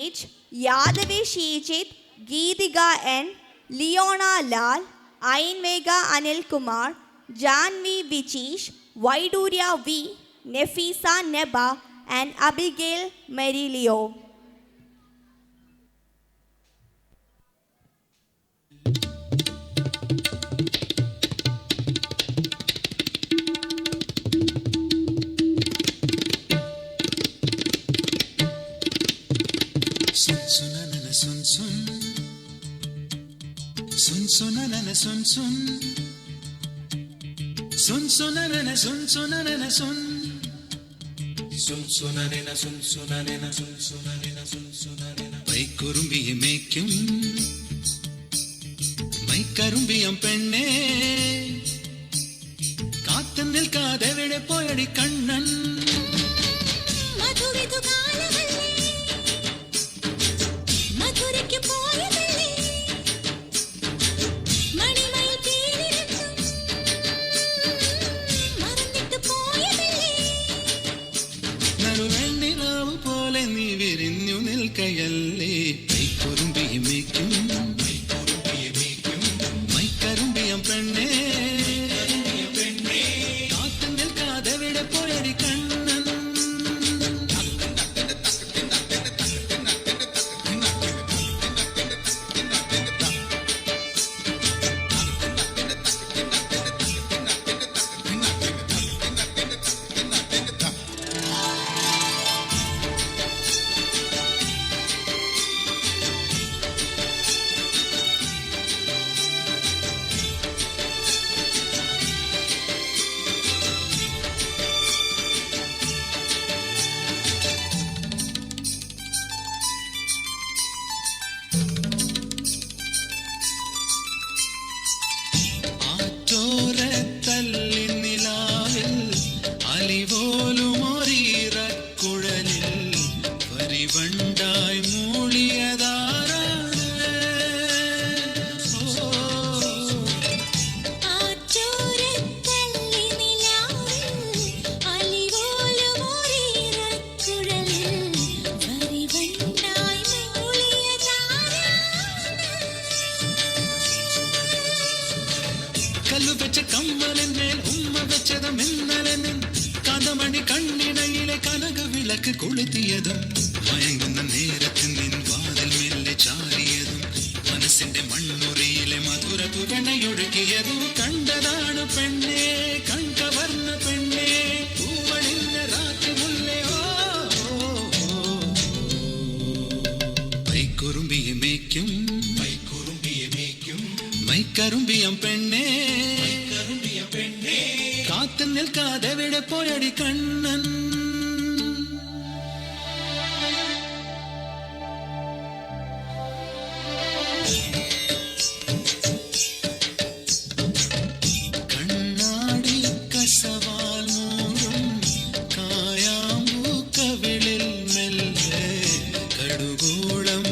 Yadavi Shijit, Geetika N, Leona Lal, Ainvega Anil Kumar, Janvi Vichish, Vaiduria V, Nefisa Neba, and Abigail Marilio. പൈക്കുറുമ്പിയെ മേയ്ക്കും മൈക്കറുമ്പിയം പെണ്ണേ കാത്തു നിൽക്കാതെവിടെ പോയടി കണ്ണൻ കയല്ലേ പൈക്കുറുമ്പിയെ മേയ്ക്കും മൈക്കറുമ്പിയം പെണ്ണേ കാത്തു നിൽക്കാതെവിടെ പോയടി കണ്ണൻ കല്ലു വെച്ച കമ്മലിന്മേൽ ഉമ്മ വെച്ചതും ഇന്നലെന്നും കഥമണി കണ്ണിണയിലെ കനക വിളക്ക് കൊളുത്തിയതും മയങ്ങുന്ന നേരത്തിൽ നിൻ വാതിൽ മെല്ലെ ചാരിയതും മനസ്സിന്റെ മണ്ണുറിയിലെ മധുര തുകണയൊഴുകിയതും കണ്ടതാണ് പെണ്ണേ കൺകവർന്ന പെണ്ണേ പൂവണിഞ്ഞ രാത്രി മുല്ലയോ പൈക്കുറുമ്പിയെ മേയ്ക്കും മൈക്കറുമ്പിയം പെണ്ണേ കാത്തു നിൽക്കാതെവിടെ പോയടി കണ്ണൻ കണ്ണാടി കസവാൽ മൂടും കായാമ്പൂ കവിളിൽ മെല്ലെ കടുകോളം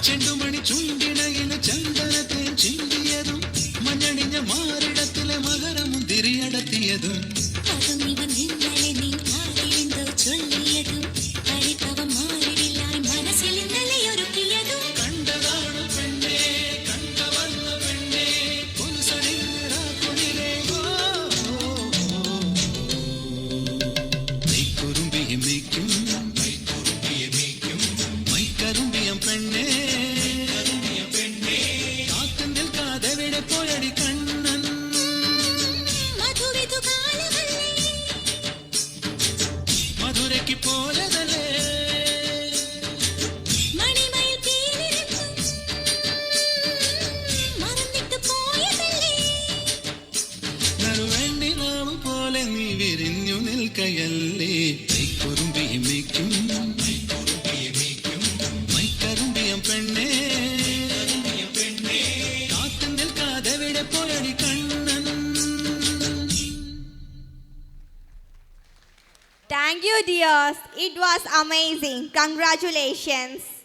ചെണ്ടുമണി ചുണ്ടിണയിലെ ചന്ദനത്തെ ചിന്തിയതും മഞ്ഞണിഞ്ഞ മാറിടത്തിലെ മകരമും തിരിയടത്തിയതും കണ്ടതാണ് പെണ്ണേ കണ്ടവന്ന പെണ്ണേ പൊൻസണിഞ്ഞിടക്കുളിരേ പൈക്കുറുമ്പിയെ മേയ്ക്കും മൈക്കറുമ്പിയം പെണ്ണേ പോയടി കണ്ണൻ മധുരയ്ക്ക് പോലതല്ലേ നറുവെണ്ണിലാവ് പോലെ നീ വിരിഞ്ഞു നിൽക്കയല്ലേ പൈക്കുറുമ്പിയെ മേയ്ക്കും മൈക്കറുമ്പിയം പെണ്ണേ പോയടി Kannan Thank you, dears. It was amazing. Congratulations.